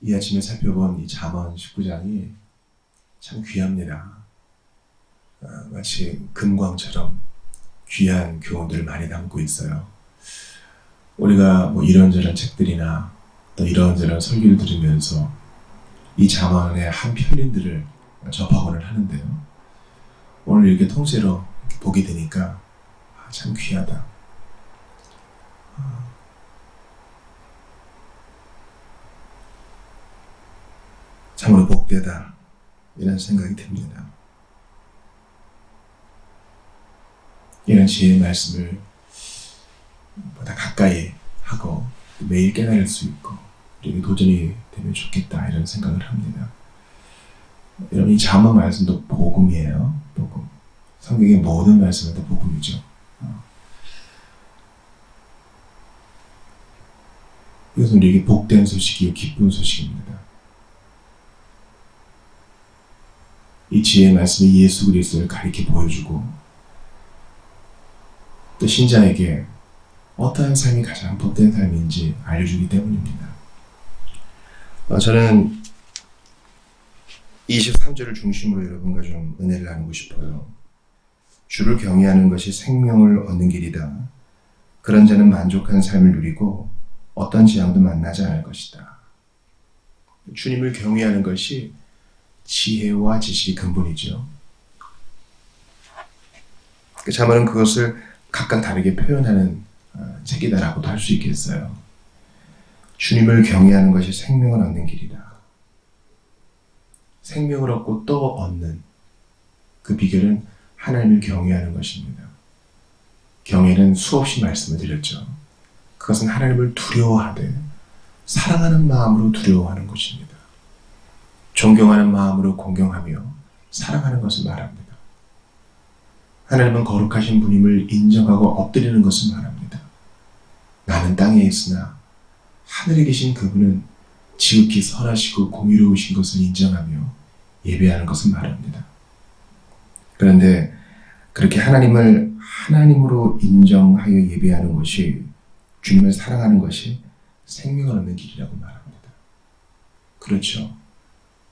이 아침에 살펴본 이 잠언 19장이 참 귀합니다. 마치 금광처럼 귀한 교훈들을 많이 담고 있어요. 우리가 뭐 이런저런 책들이나 또 이런저런 설교를 들으면서 이 잠언의 한 편린들을 접하고는 하는데요. 오늘 이렇게 통째로 보게 되니까 참 귀하다. 참으로 복되다 이런 생각이 듭니다. 이런 지혜의 말씀을 보다 가까이 하고 매일 깨달을 수 있고 우리에게 도전이 되면 좋겠다 이런 생각을 합니다. 여러분 이 잠언 말씀도 복음이에요. 복음. 성경의 모든 말씀은 다 복음이죠. 이것은 우리에게 복된 소식이요 기쁜 소식입니다. 이 지혜의 말씀이 예수 그리스도를 가리켜 보여주고 또 신자에게 어떠한 삶이 가장 복된 삶인지 알려주기 때문입니다. 저는 23절을 중심으로 여러분과 좀 은혜를 나누고 싶어요. 주를 경외하는 것이 생명을 얻는 길이다. 그런 자는 만족한 삶을 누리고 어떤 재앙도 만나지 않을 것이다. 주님을 경외하는 것이 지혜와 지식의 근본이죠. 그 잠언은 그것을 각각 다르게 표현하는 책이다라고도 할 수 있겠어요. 주님을 경외하는 것이 생명을 얻는 길이다. 생명을 얻고 또 얻는 그 비결은 하나님을 경외하는 것입니다. 경외는 수없이 말씀을 드렸죠. 그것은 하나님을 두려워하되 사랑하는 마음으로 두려워하는 것입니다. 존경하는 마음으로 공경하며 사랑하는 것을 말합니다. 하나님은 거룩하신 분임을 인정하고 엎드리는 것을 말합니다. 나는 땅에 있으나 하늘에 계신 그분은 지극히 선하시고 공의로우신 것을 인정하며 예배하는 것을 말합니다. 그런데 그렇게 하나님을 하나님으로 인정하여 예배하는 것이 주님을 사랑하는 것이 생명을 얻는 길이라고 말합니다. 그렇죠.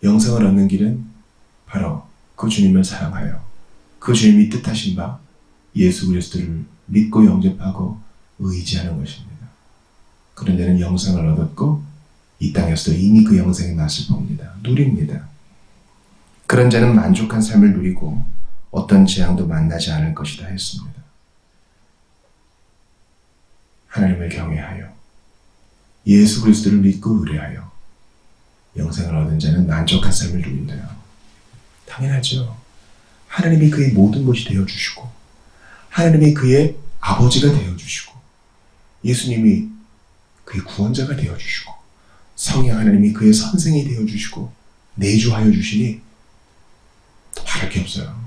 영생을 얻는 길은 바로 그 주님을 사랑하여 그 주님이 뜻하신 바 예수 그리스도를 믿고 영접하고 의지하는 것입니다. 그런 자는 영생을 얻었고 이 땅에서도 이미 그 영생의 맛을 봅니다. 누립니다. 그런 자는 만족한 삶을 누리고 어떤 재앙도 만나지 않을 것이다 했습니다. 하나님을 경외하여 예수 그리스도를 믿고 의뢰하여 영생을 얻은 자는 만족한 삶을 누린다. 당연하죠. 하나님이 그의 모든 것이 되어주시고 하나님이 그의 아버지가 되어주시고 예수님이 그의 구원자가 되어주시고 성령 하나님이 그의 선생이 되어주시고 내주하여 주시니 더 바랄 게 없어요.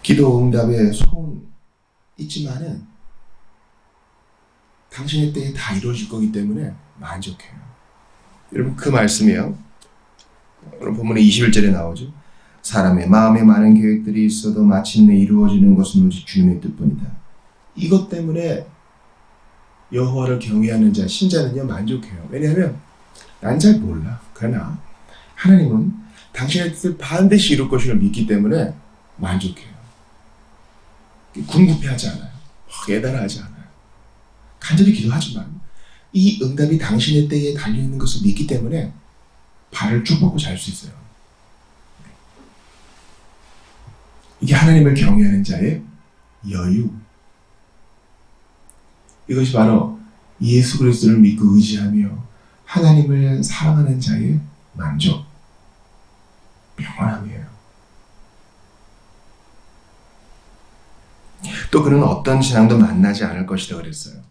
기도 응답의 소원 있지만은 당신의 때에 다 이루어질 거기 때문에 만족해요. 여러분 그 말씀이에요. 오늘 본문의 21절에 나오죠. 사람의 마음에 많은 계획들이 있어도 마침내 이루어지는 것은 오직 주님의 뜻뿐이다. 이것 때문에 여호와를 경외하는 자, 신자는요 만족해요. 왜냐하면 난 잘 몰라. 그러나 하나님은 당신의 뜻을 반드시 이룰 것을 믿기 때문에 만족해요. 궁극해하지 않아요. 예단하지 않아요. 간절히 기도하지만 이 응답이 당신의 때에 달려있는 것을 믿기 때문에 발을 쭉 뻗고 잘 수 있어요. 이게 하나님을 경외하는 자의 여유. 이것이 바로 예수 그리스도를 믿고 의지하며 하나님을 사랑하는 자의 만족, 평안함이에요. 또 그는 어떤 재앙도 만나지 않을 것이다 그랬어요.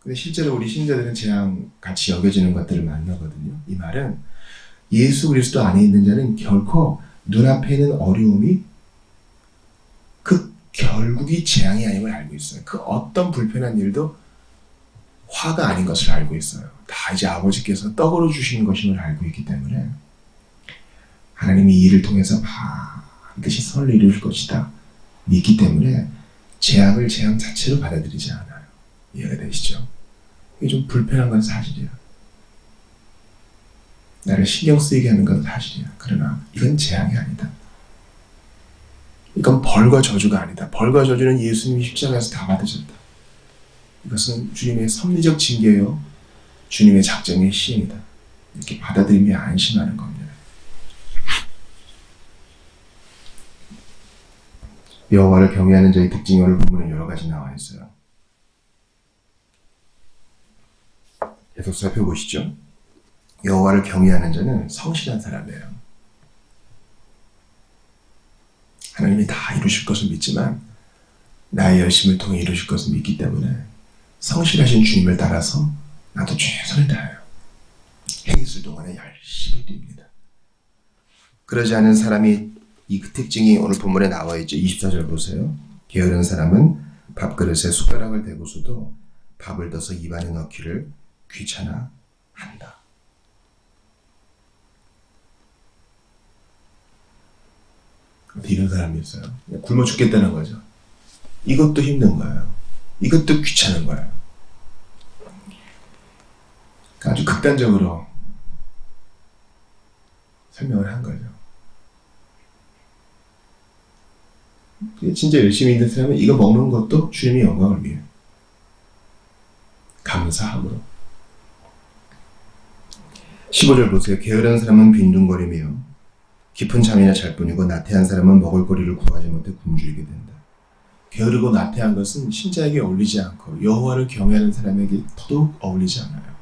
근데 실제로 우리 신자들은 재앙 같이 여겨지는 것들을 만나거든요. 이 말은 예수 그리스도 안에 있는 자는 결코 눈앞에 있는 어려움이 그 결국이 재앙이 아님을 알고 있어요. 그 어떤 불편한 일도 화가 아닌 것을 알고 있어요. 다 이제 아버지께서 떡으로 주시는 것임을 알고 있기 때문에 하나님이 이 일을 통해서 반드시 선을 이룰 것이다 믿기 때문에 재앙을 재앙 자체로 받아들이지 않아요. 이해가 되시죠? 이게 좀 불편한 건 사실이에요. 나를 신경 쓰이게 하는 건 사실이야. 그러나 이건 재앙이 아니다. 이건 벌과 저주가 아니다. 벌과 저주는 예수님이 십자가에서 다 받으셨다. 이것은 주님의 섭리적 징계요, 주님의 작정의 시행이다. 이렇게 받아들이며 안심하는 겁니다. 여호와를 경외하는 자의 특징이 오늘 본문에 여러 가지 나와 있어요. 계속 살펴보시죠. 여호와를 경외하는 자는 성실한 사람이에요. 하나님이 다 이루실 것을 믿지만 나의 열심을 통해 이루실 것을 믿기 때문에 성실하신 주님을 따라서 나도 최선을 다해요. 해 있을 동안에 열심히 뜁니다. 그러지 않은 사람이 이 특징이 오늘 본문에 나와 있죠. 24절 보세요. 게으른 사람은 밥그릇에 숟가락을 대고서도 밥을 떠서 입안에 넣기를 귀찮아 한다. 이런 사람이 있어요. 굶어 죽겠다는 거죠. 이것도 힘든 거예요. 이것도 귀찮은 거예요. 아주 극단적으로 설명을 한 거죠. 진짜 열심히 있는 사람은 이거 먹는 것도 주님의 영광을 위해 감사함으로. 15절 보세요. 게으른 사람은 빈둥거리며 깊은 잠이나 잘 뿐이고 나태한 사람은 먹을거리를 구하지 못해 굶주리게 된다. 게으르고 나태한 것은 신자에게 어울리지 않고 여호와를 경외하는 사람에게 더더욱 어울리지 않아요.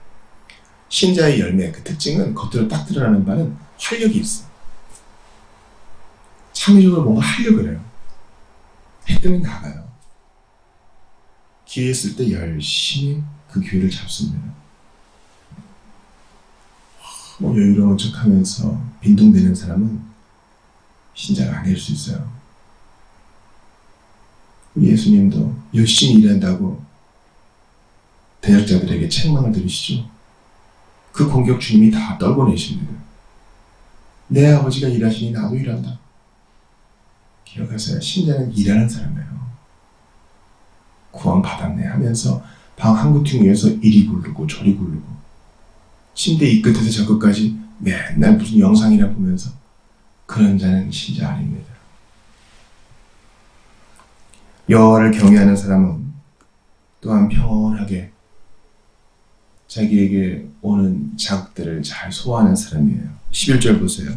신자의 열매, 그 특징은 겉으로 딱 드러나는 바는 활력이 있어. 창의적으로 뭔가 하려고 그래요. 해 뜨면 나가요. 기회 있을 때 열심히 그 기회를 잡습니다. 여유로운 척하면서 빈둥대는 사람은 신자가 아닐 수 있어요. 예수님도 열심히 일한다고 대적자들에게 책망을 들으시죠. 그 공격 주님이 다 떨궈내십니다. 내 아버지가 일하시니 나도 일한다. 기억하세요. 신자는 일하는 사람이에요. 구원 받았네 하면서 방 한 구퉁 위에서 이리 굴르고 저리 굴르고 침대 이 끝에서 저 끝까지 맨날 무슨 영상이나 보면서 그런 자는 신자 아닙니다. 여호와를 경외하는 사람은 또한 평온하게 자기에게 오는 자극들을 잘 소화하는 사람이에요. 11절 보세요.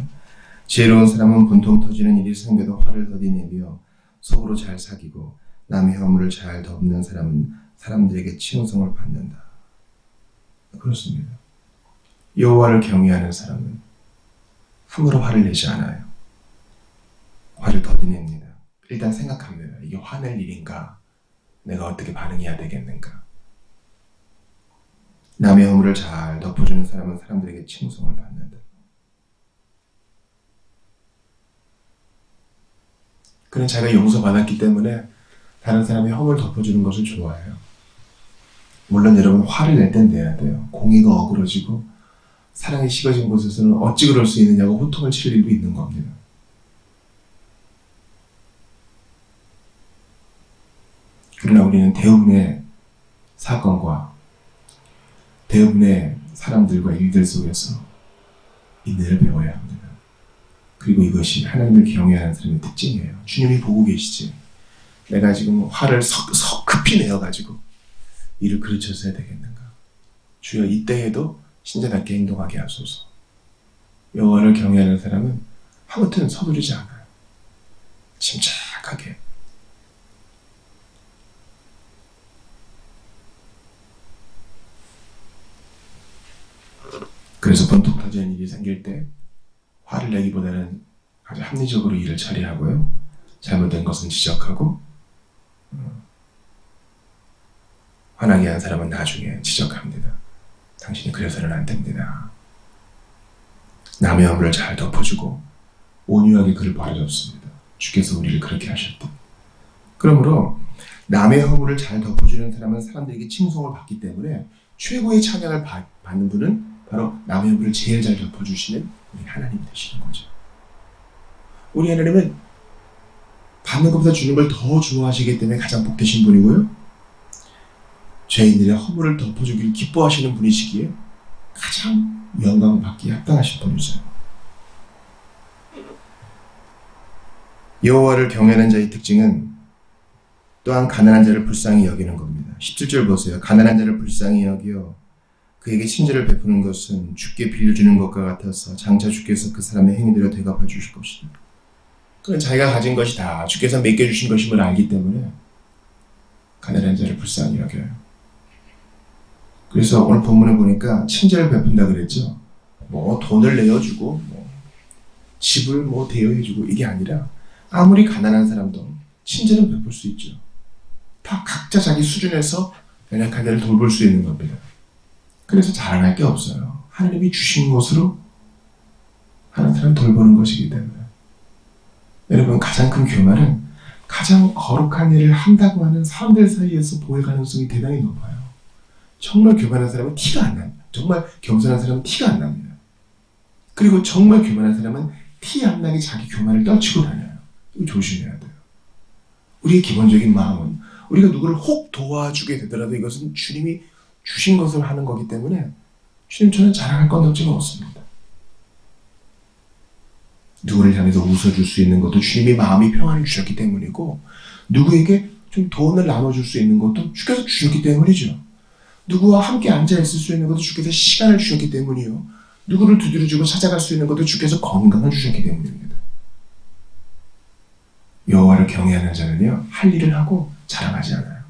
지혜로운 사람은 분통 터지는 일이 생겨도 화를 더디 내며 속으로 잘 사귀고 남의 허물을 잘 덮는 사람은 사람들에게 칭송을 받는다. 그렇습니다. 여호와를 경외하는 사람은 함부로 화를 내지 않아요. 화를 더디냅니다. 일단 생각합니다. 이게 화낼 일인가? 내가 어떻게 반응해야 되겠는가? 남의 허물을 잘 덮어주는 사람은 사람들에게 칭송을 받는다. 그는 자기가 용서받았기 때문에 다른 사람의 허물을 덮어주는 것을 좋아해요. 물론 여러분 화를 낼 땐 내야 돼요. 공의가 어그러지고 사랑이 식어진 곳에서는 어찌 그럴 수 있느냐고 호통을 칠 일도 있는 겁니다. 그러나 우리는 대부분의 사건과 대부분의 사람들과 일들 속에서 인내를 배워야 합니다. 그리고 이것이 하나님을 경외하는 사람의 특징이에요. 주님이 보고 계시지. 내가 지금 화를 급히 내어가지고 이를 그르쳐서야 되겠는가. 주여 이때에도 신자답게 행동하게 하소서. 여호와를 경외하는 사람은 아무튼 서두르지 않아요. 침착하게. 그래서 번통 터지는 일이 생길 때 화를 내기보다는 아주 합리적으로 일을 처리하고요. 잘못된 것은 지적하고 화나게 한 사람은 나중에 지적합니다. 당신이 그래서는 안 됩니다. 남의 허물을 잘 덮어주고 온유하게 그를 바라잡습니다. 주께서 우리를 그렇게 하셨다. 그러므로 남의 허물을 잘 덮어주는 사람은 사람들에게 칭송을 받기 때문에 최고의 찬양을 받는 분은 바로 남의 허물을 제일 잘 덮어주시는 우리 하나님이 되시는 거죠. 우리 하나님은 받는 것보다 주는 걸 더 좋아하시기 때문에 가장 복되신 분이고요. 죄인들의 허물을 덮어주기를 기뻐하시는 분이시기에 가장 영광을 받기에 합당하신 분이죠. 여호와를 경외하는 자의 특징은 또한 가난한 자를 불쌍히 여기는 겁니다. 17절 보세요. 가난한 자를 불쌍히 여겨 그에게 친절을 베푸는 것은 주께 빌려주는 것과 같아서 장차 주께서 그 사람의 행위대로 대갚아 주실 것이다. 그건 자기가 가진 것이 다 주께서 맡겨주신 것임을 알기 때문에 가난한 자를 불쌍히 여겨요. 그래서 오늘 본문에 보니까 친절을 베푼다 그랬죠. 뭐 돈을 내어주고 뭐 집을 뭐 대여해주고 이게 아니라 아무리 가난한 사람도 친절은 베풀 수 있죠. 다 각자 자기 수준에서 연약한 자를 돌볼 수 있는 겁니다. 그래서 자랑할 게 없어요. 하나님이 주신 것으로 하는 사람 돌보는 것이기 때문에. 여러분, 가장 큰 교만은 가장 거룩한 일을 한다고 하는 사람들 사이에서 보일 가능성이 대단히 높아요. 정말 교만한 사람은 티가 안 납니다. 정말 겸손한 사람은 티가 안 납니다. 그리고 정말 교만한 사람은 티 안 나게 자기 교만을 떨치고 다녀요. 이거 조심해야 돼요. 우리의 기본적인 마음은 우리가 누구를 혹 도와주게 되더라도 이것은 주님이 주신 것을 하는 거기 때문에 주님 저는 자랑할 건덕지가 없습니다. 누구를 향해서 웃어줄 수 있는 것도 주님이 마음이 평안을 주셨기 때문이고 누구에게 좀 돈을 나눠줄 수 있는 것도 주께서 주셨기 때문이죠. 누구와 함께 앉아있을 수 있는 것도 주께서 시간을 주셨기 때문이요. 누구를 두드려주고 찾아갈 수 있는 것도 주께서 건강을 주셨기 때문입니다. 여호와를 경외하는 자는요, 할 일을 하고 자랑하지 않아요.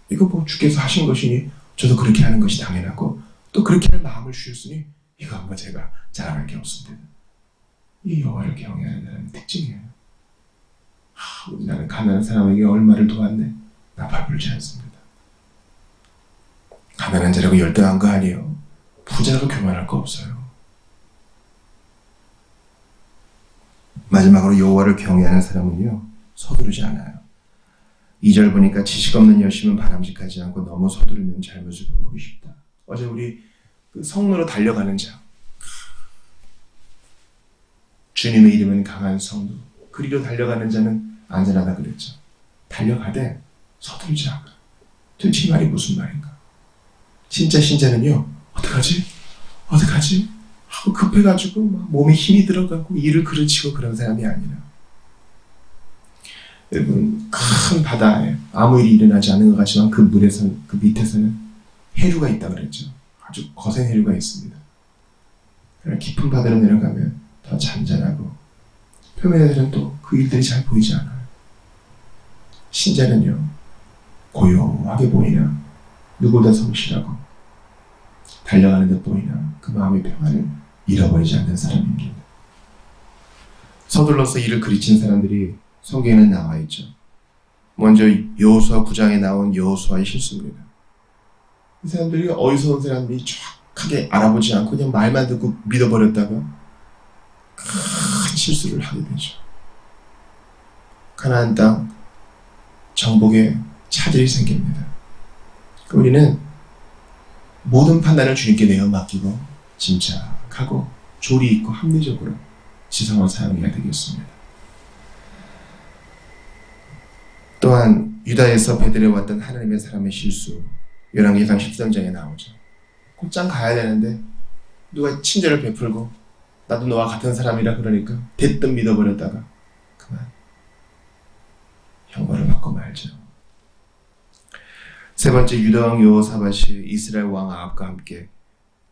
이거 뭐 주께서 하신 것이니 저도 그렇게 하는 것이 당연하고 또 그렇게 할 마음을 주셨으니 이거 한번 제가 자랑할 게 없습니다. 이 여호와를 경외하는 자는 특징이에요. 나는 가난한 사람에게 얼마를 도왔네. 나 배불지 않습니다. 가난한 자라고 열등한 거 아니에요. 부자라고 교만할 거 없어요. 마지막으로 여호와를 경외하는 사람은요, 서두르지 않아요. 2절 보니까 지식 없는 여심은 바람직하지 않고 너무 서두르면 잘못을 범하기 쉽다. 어제 우리 그 성로로 달려가는 자, 주님의 이름은 강한 성도, 그리로 달려가는 자는 안전하다 그랬죠. 달려가되 서두르지 않아. 도대체 이 말이 무슨 말인가? 진짜 신자는요, 어떡하지? 하고 급해가지고 막 몸에 힘이 들어가고 일을 그르치고 그런 사람이 아니라, 여러분, 큰 바다에 아무 일이 일어나지 않은 것 같지만 그 물에서, 그 밑에서는 해류가 있다 그랬죠. 아주 거센 해류가 있습니다. 깊은 바다로 내려가면 더 잔잔하고 표면에서는 또 그 일들이 잘 보이지 않아요. 신자는요, 고요하게 보이나 누구보다 성실하고 달려가는 듯 보이나 그 마음의 평안을 잃어버리지 않는 사람입니다. 서둘러서 일을 그르친 사람들이 성경에는 나와 있죠. 먼저 여호수아 9장에 나온 여호수아의 실수입니다. 이 사람들이 어디서 온 사람들이 정확하게 알아보지 않고 그냥 말만 듣고 믿어버렸다가 큰 실수를 하게 되죠. 가나안 땅 정복에 차질이 생깁니다. 우리는 모든 판단을 주님께 내어 맡기고 침착하고 조리 있고 합리적으로 지성을 사용해야 되겠습니다. 또한 유다에서 베들레 왔던 하나님의 사람의 실수, 열왕기상 13장에 나오죠. 곧장 가야 되는데 누가 친절을 베풀고 나도 너와 같은 사람이라 그러니까 대뜸 믿어버렸다가 그만 형벌을 받고 말죠. 세 번째, 유다왕 여호사밧이 이스라엘 왕 아합과 함께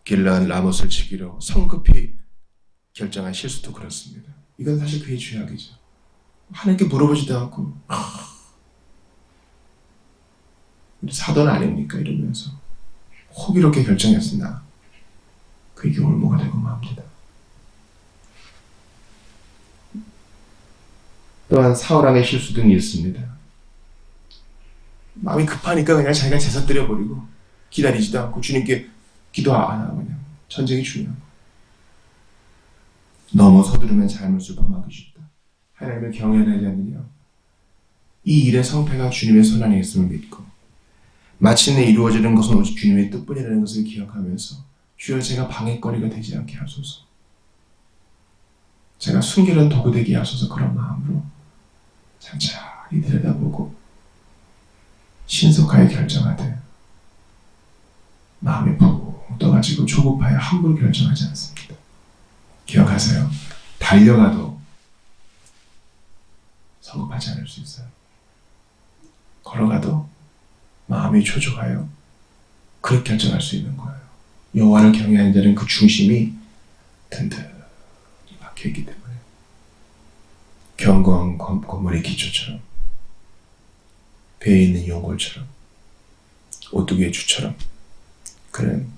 길르앗 라못을 치기로 성급히 결정한 실수도 그렇습니다. 이건 사실 그의 죄악이죠. 하나님께 물어보지도 않고 사돈 아닙니까? 이러면서 호기롭게 결정했으나 그에게 올무가 되고 맙니다. 또한 사울왕의 실수 등이 있습니다. 마음이 급하니까 그냥 자기가 제사 드려버리고 기다리지도 않고 주님께 기도 안 하고 그냥 전쟁이 중요한 거예요. 너무 서두르면 잘못을 범하기 쉽다. 하나님을 경외하는 자는요, 이 일의 성패가 주님의 손 안에 있음을 믿고 마침내 이루어지는 것은 오직 주님의 뜻뿐이라는 것을 기억하면서 주여 제가 방해거리가 되지 않게 하소서, 제가 순결한 도구 되게 하소서, 그런 마음으로 천천히 들여다보고 신속하게 결정하되 마음이 푹 떠가지고 조급하여 함부로 결정하지 않습니다. 기억하세요. 달려가도 성급하지 않을 수 있어요. 걸어가도 마음이 초조하여 그렇게 결정할 수 있는 거예요. 여호와를 경외하는 자는 그 중심이 든든히 박혀있기 때문에 견고한 건물의 기초처럼 배에 있는 연골처럼 오뚜기의 주처럼 그는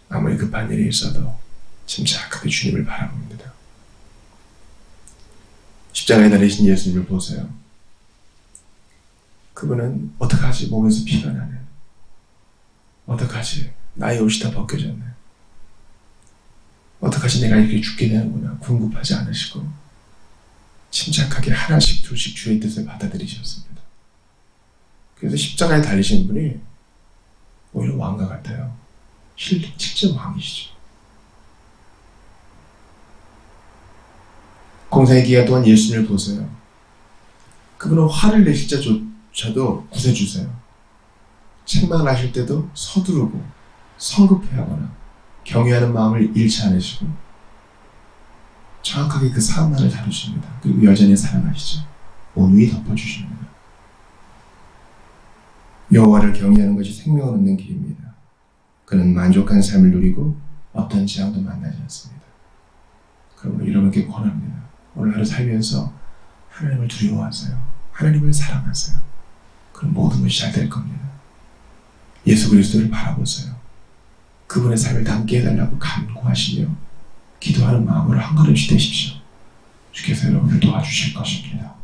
아무리 급한 일이 있어도 침착하게 주님을 바라봅니다. 십자가에 달리신 예수님을 보세요. 그분은 어떡하지? 몸에서 피가 나네. 어떡하지? 나의 옷이 다 벗겨졌네. 어떡하지? 내가 이렇게 죽게 되는구나. 궁급하지 않으시고 침착하게 하나씩 둘씩 주의 뜻을 받아들이셨습니다. 그래서 십자가에 달리신 분이 오히려 왕과 같아요. 실제 왕이시죠. 공생의 기간 동안 예수님을 보세요. 그분은 화를 내실 때조차도 구세주세요. 책망을 하실 때도 서두르고 성급해하거나 경외하는 마음을 잃지 않으시고 정확하게 그 상황만을 다루십니다. 그리고 여전히 사랑하시죠. 온유히 덮어주십니다. 여호와를 경외하는 것이 생명을 얻는 길입니다. 그는 만족한 삶을 누리고 어떤 재앙도 만나지 않습니다. 그러므로 여러분께 권합니다. 오늘 하루 살면서 하나님을 두려워하세요. 하나님을 사랑하세요. 그럼 모든 것이 잘 될 겁니다. 예수 그리스도를 바라보세요. 그분의 삶을 다 함께 해달라고 간구하시며 기도하는 마음으로 한 걸음씩 되십시오. 주께서 여러분을 도와주실 것입니다.